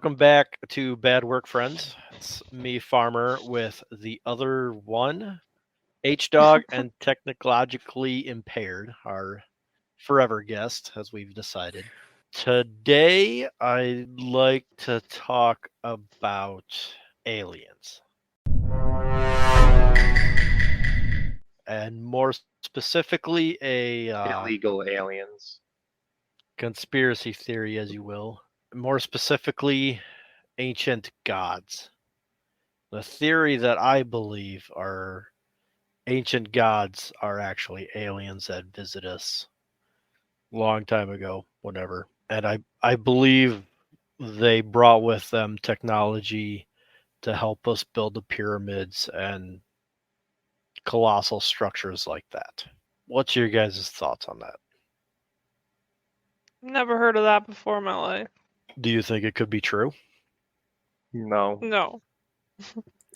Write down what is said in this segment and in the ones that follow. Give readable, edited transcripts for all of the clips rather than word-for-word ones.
Welcome back to Bad Work Friends. It's me, Farmer, with the other one, H Dog, and technologically impaired, our forever guest, as we've decided. Today, I'd like to talk about aliens. And more specifically, a Illegal aliens. conspiracy theory, as you will. More specifically, ancient gods. The theory that I believe are ancient gods are actually aliens that visit us long time ago, whatever. And I believe they brought with them technology to help us build the pyramids and colossal structures like that. What's your guys' thoughts on that? Never heard of that before in my life. Do you think it could be true? No. No.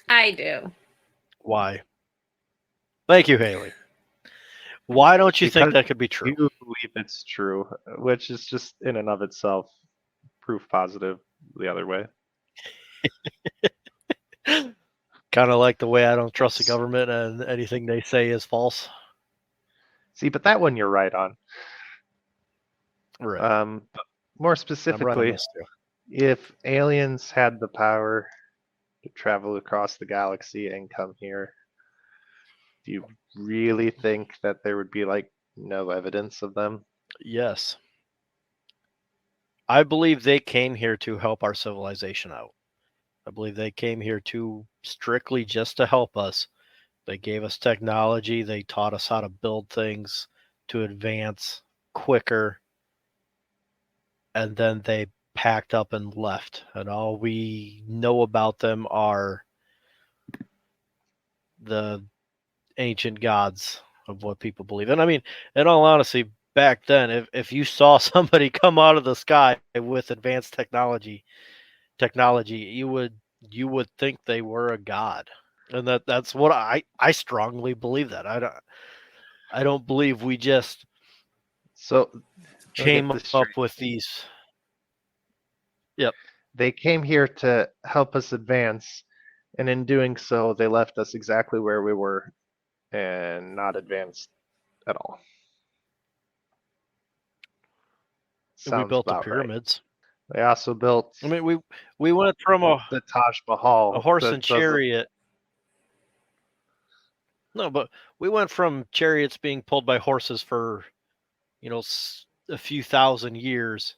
I do. Why? Thank you, Haley. Why don't you think Because that could be true? You believe it's true, which is just in and of itself proof positive the other way. Kind of like the way I don't trust the government and anything they say is false. See, but that one you're right on. Right. But more I'm right on specifically, this too. if aliens had the power to travel across the galaxy and come here, do you really think that there would be like no evidence of them? Yes. I believe they came here to help our civilization out. I believe they came here to strictly just to help us. They gave us technology. They taught us how to build things to advance quicker. And then they packed up and left. And all we know about them are the ancient gods of what people believe. And I mean, in all honesty, back then, if you saw somebody come out of the sky with advanced technology, you would think they were a god. And that's what I strongly believe that. I don't believe we just So came this up straight. with these. Yep. They came here to help us advance, and in doing so, they left us exactly where we were and not advanced at all. We Sounds built the about right. pyramids. They also built I mean, we went from the Taj Mahal. a horse that and doesn't- chariot. No, but we went from chariots being pulled by horses for, a few thousand years,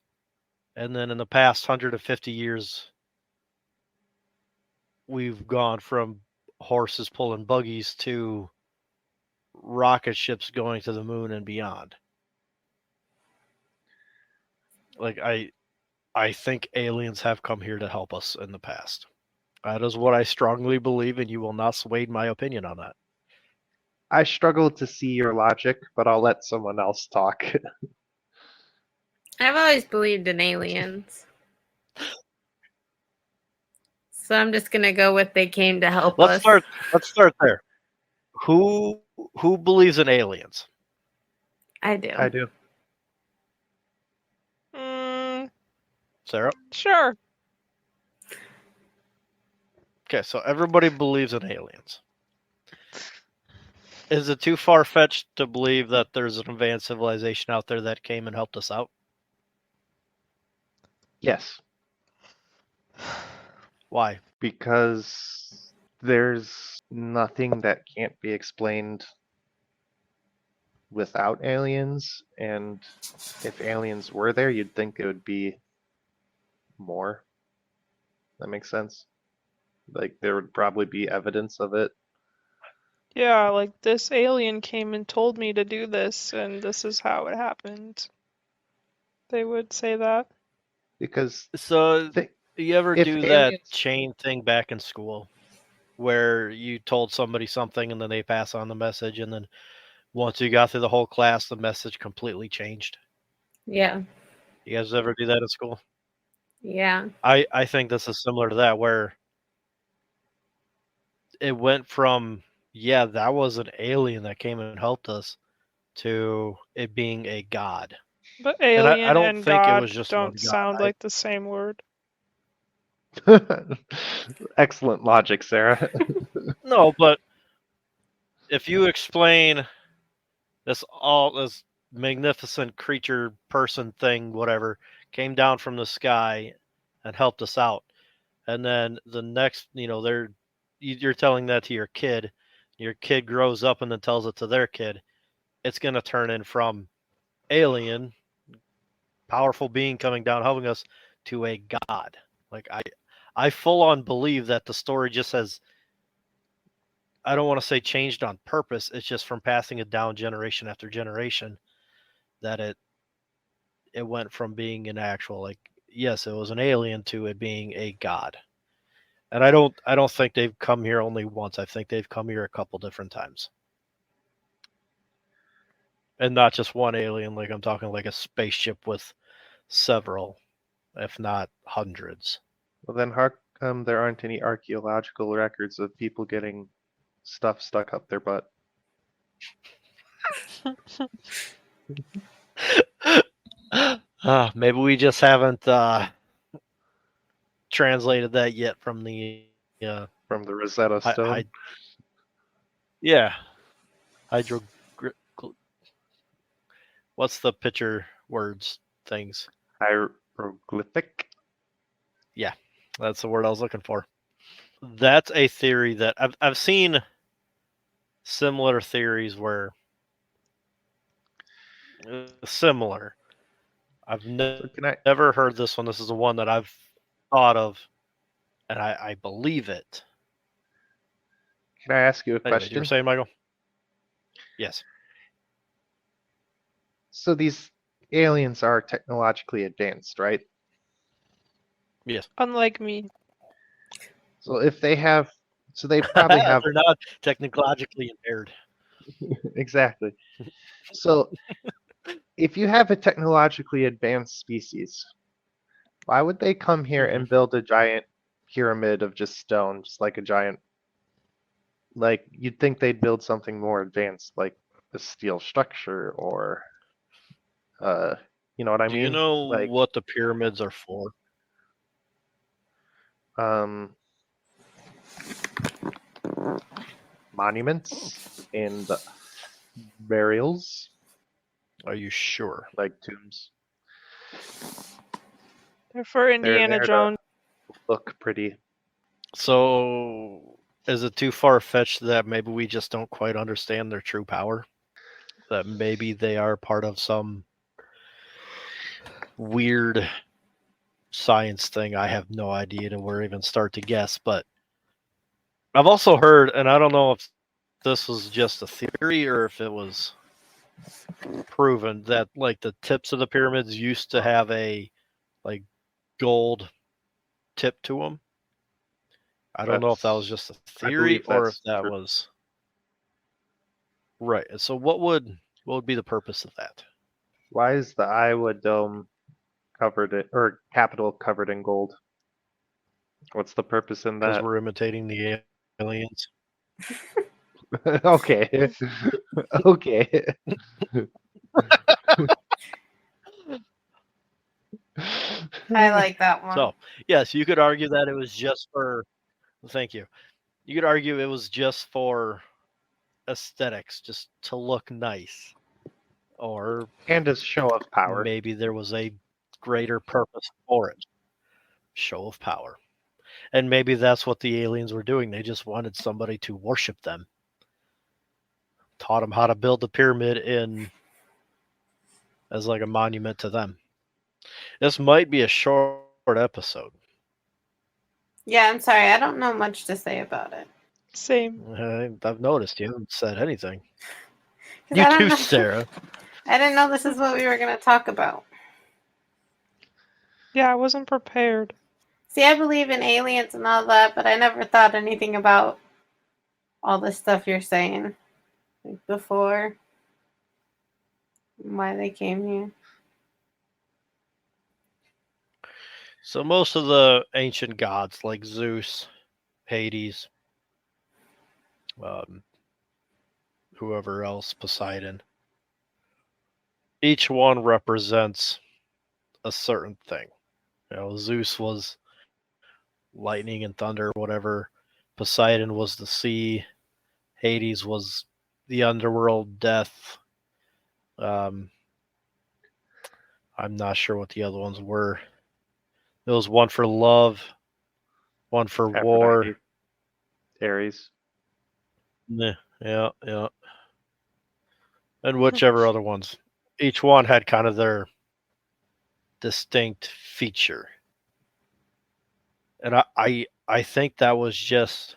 and then in the past 150 years, we've gone from horses pulling buggies to rocket ships going to the moon and beyond. Like I think aliens have come here to help us in the past. That is what I strongly believe, and you will not sway my opinion on that. I struggle to see your logic, but I'll let someone else talk. I've always believed in aliens. So I'm just gonna go with they came to help us. Let's start there. Who believes in aliens? I do. I do. Sarah? Sure. Okay, so everybody believes in aliens. Is it too far-fetched to believe that there's an advanced civilization out there that came and helped us out? Yes, Why? because there's nothing that can't be explained without aliens, and if aliens were there, you'd think it would be more. That makes sense. Like there would probably be evidence of it. Yeah, like this alien came and told me to do this, and this is how it happened. They would say that. Because So, thi- you ever if do that aliens- chain thing back in school where you told somebody something and then they pass on the message, and then once you got through the whole class, the message completely changed? Yeah. You guys ever do that in school? Yeah. I think this is similar to that, where it went from, yeah, that was an alien that came and helped us, to it being a god. But And alien I don't and think it God was just one don't god. sound like the same word. Excellent logic, Sarah. No, but if you explain this magnificent creature, person, thing, whatever, came down from the sky and helped us out, and then the next, you're telling that to your kid. Your kid grows up and then tells it to their kid. It's gonna turn in from alien, powerful being coming down helping us to a god. Like I full on believe that the story just has, I don't want to say changed on purpose. It's just from passing it down generation after generation that it went from being an actual, like, yes, it was an alien to it being a god. And I don't think they've come here only once. I think they've come here a couple different times. And not just one alien, like I'm talking like a spaceship with several, if not hundreds. Well, then how come there aren't any archaeological records of people getting stuff stuck up their butt? Maybe we just haven't translated that yet from the From the Rosetta Stone? yeah, hydro. What's the picture words things? Hieroglyphic? Yeah, that's the word I was looking for. That's a theory that I've seen similar theories where similar. I've never heard this one. This is the one that I've thought of, and I believe it. Can I ask you a Anyway, question? you were saying, Michael? Yes. So these aliens are technologically advanced, right? Yes. Unlike me. So if they have, so they probably have They're not technologically impaired. exactly. So if you have a technologically advanced species, why would they come here and build a giant pyramid of just stone, just like a giant? Like you'd think they'd build something more advanced, like a steel structure, or you know what I Do mean? you know Like, what the pyramids are for? Monuments and burials, Are you sure? like tombs. They're for Indiana there to Jones. look pretty. So, is it too far fetched that maybe we just don't quite understand their true power? That maybe they are part of some weird science thing. I have no idea to where even start to guess, but I've also heard, and I don't know if this was just a theory or if it was proven, that like the tips of the pyramids used to have a like gold tip to them. I don't know if that was just a theory believe or if that's that true. was right. So what would be the purpose of that? Why is the Iowa Dome covered in, or Capitol covered in gold? What's the purpose in Because that? we're imitating the aliens. Okay. Okay. I like that one. So yes, you could argue that it was just for. Thank you. You could argue it was just for aesthetics, just to look nice, or And a show of power. maybe there was a greater purpose for it. Show of power. And maybe that's what the aliens were doing. They just wanted somebody to worship them. Taught them how to build the pyramid as like a monument to them. This might be a short episode. Yeah, I'm sorry. I don't know much to say about it. Same. I've noticed you haven't said anything. 'Cause You I don't too, know- Sarah. I didn't know this is what we were going to talk about. Yeah, I wasn't prepared. See, I believe in aliens and all that, but I never thought anything about all the stuff you're saying like before. Why they came here. So most of the ancient gods, like Zeus, Hades, whoever else, Poseidon, each one represents a certain thing. Zeus was lightning and thunder, whatever. Poseidon was the sea. Hades was the underworld, death. I'm not sure what the other ones were. There was one for love, one for war. Aphrodite, Ares. Yeah. And whichever other ones. Each one had kind of their distinct feature. And I think that was just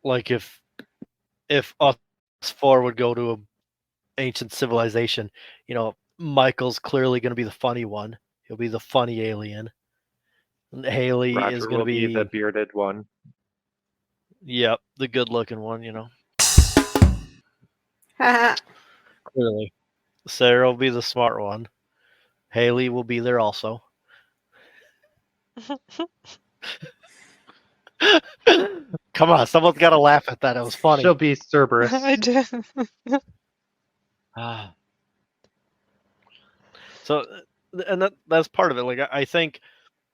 like if us four would go to a ancient civilization, Michael's clearly going to be the funny one. He'll be the funny alien. And Haley is Roger going to will be be the bearded one. Yep, the good-looking one. Clearly, Sarah will be the smart one. Haley will be there also. Come on, someone's got to laugh at that. It was funny. She'll be Cerberus. I did. Ah. So, and that's part of it. Like, I think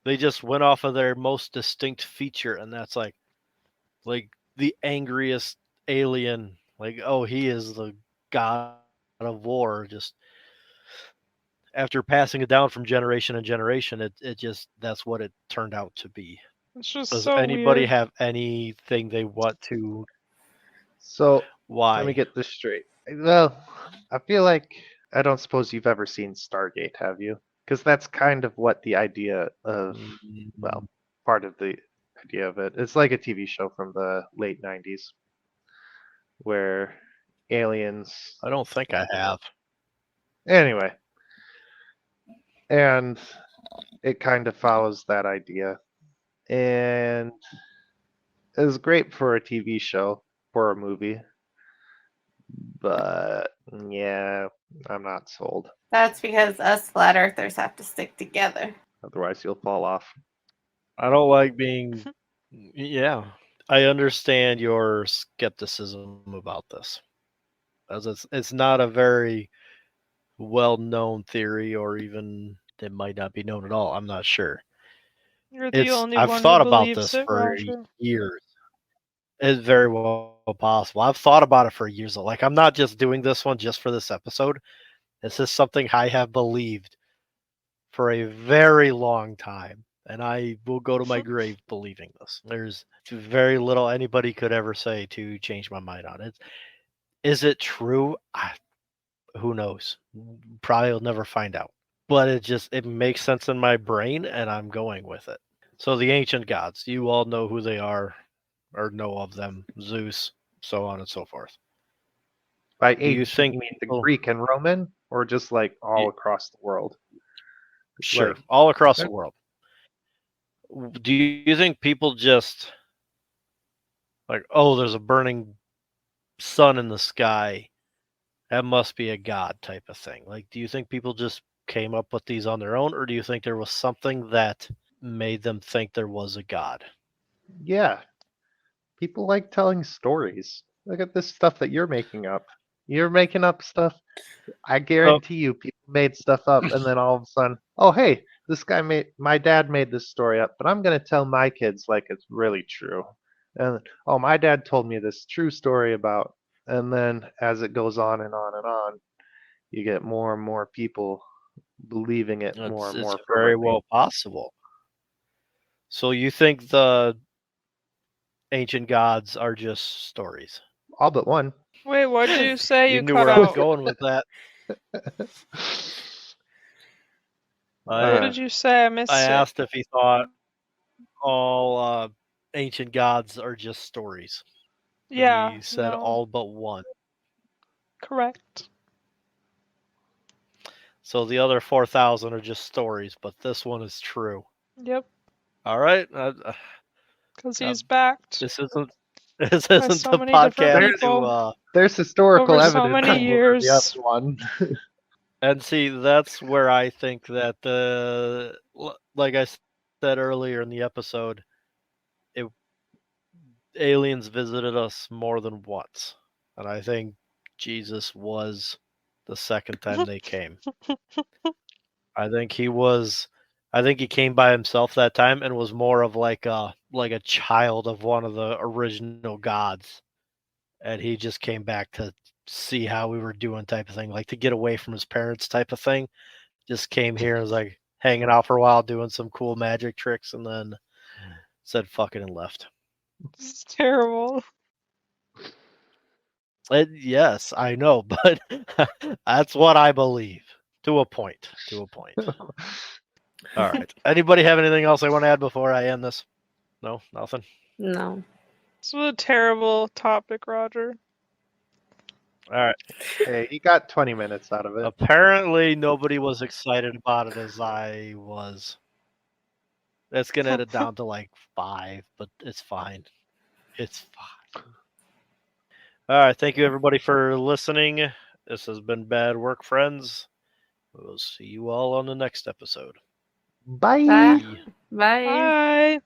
they just went off of their most distinct feature, and that's like the angriest alien. Like, oh, he is the god of war. Just after passing it down from generation to generation, it just that's what it turned out to be. It's just Does so anybody weird. have anything they want to? So Why? let me get this straight. Well, I feel like I don't suppose you've ever seen Stargate, have you? Because that's kind of what the idea of, well, part of the idea of it. It's like a TV show from the late 90s where aliens. I don't think I have. Anyway. And it kind of follows that idea. And it was great for a TV show, for a movie. But yeah, I'm not sold. That's because us flat earthers have to stick together. Otherwise, you'll fall off. I don't like being. Yeah, I understand your skepticism about this, as it's not a very well-known theory, or even it might not be known at all. I'm not sure. You're the only I've one thought who about believes this it, for Roger. years. It's very well possible. I've thought about it for years. Like, I'm not just doing this one just for this episode. This is something I have believed for a very long time, and I will go to my grave believing this. There's very little anybody could ever say to change my mind on it. Is it true? Who knows? Probably will never find out. But it makes sense in my brain, and I'm going with it. So the ancient gods, you all know who they are, or know of them. Zeus, so on and so forth. By Do you ancient, think you mean the people- Greek and Roman, or just like all Yeah. across the world? Sure, Like, all across the okay. world. Do you think people just like, oh, there's a burning sun in the sky, that must be a god type of thing? Like, do you think people just came up with these on their own, or do you think there was something that made them think there was a god? Yeah. People like telling stories. Look at this stuff that you're making up. You're making up stuff. I guarantee you, people made stuff up, and then all of a sudden, oh hey, my dad made this story up, but I'm gonna tell my kids like it's really true. And oh, my dad told me this true story about, and then as it goes on and on and on, you get more and more people believing it more and It's more very fervently. well possible. So you think the ancient gods are just stories? All but one. Wait, what did you say? You knew cut where I was out. going with that. What Uh, did you say? I missed I it. asked if he thought all ancient gods are just stories. Yeah, He said no, all but one. correct. So the other 4,000 are just stories, but this one is true. Yep, All right. because he's backed This isn't by so the many different podcast people. to There's historical Over so evidence many for years. the other one. and see, that's where I think that like I said earlier in the episode, aliens visited us more than once, and I think Jesus was the second time they came. I think he was I think he came by himself that time and was more of like a child of one of the original gods, and he just came back to see how we were doing, type of thing, like to get away from his parents, type of thing. Just came here and was like hanging out for a while, doing some cool magic tricks, and then said fuck it and left. It's terrible. Yes, I know, but that's what I believe to a point. To a point. All right. Anybody have anything else they want to add before I end this? No, nothing. No. This was a terrible topic, Roger. All right. Hey, he got 20 minutes out of it. Apparently, nobody was excited about it as I was. That's gonna edit down to like 5, but it's fine. It's fine. All right. Thank you, everybody, for listening. This has been Bad Work Friends. We'll see you all on the next episode. Bye. Bye. Bye. Bye.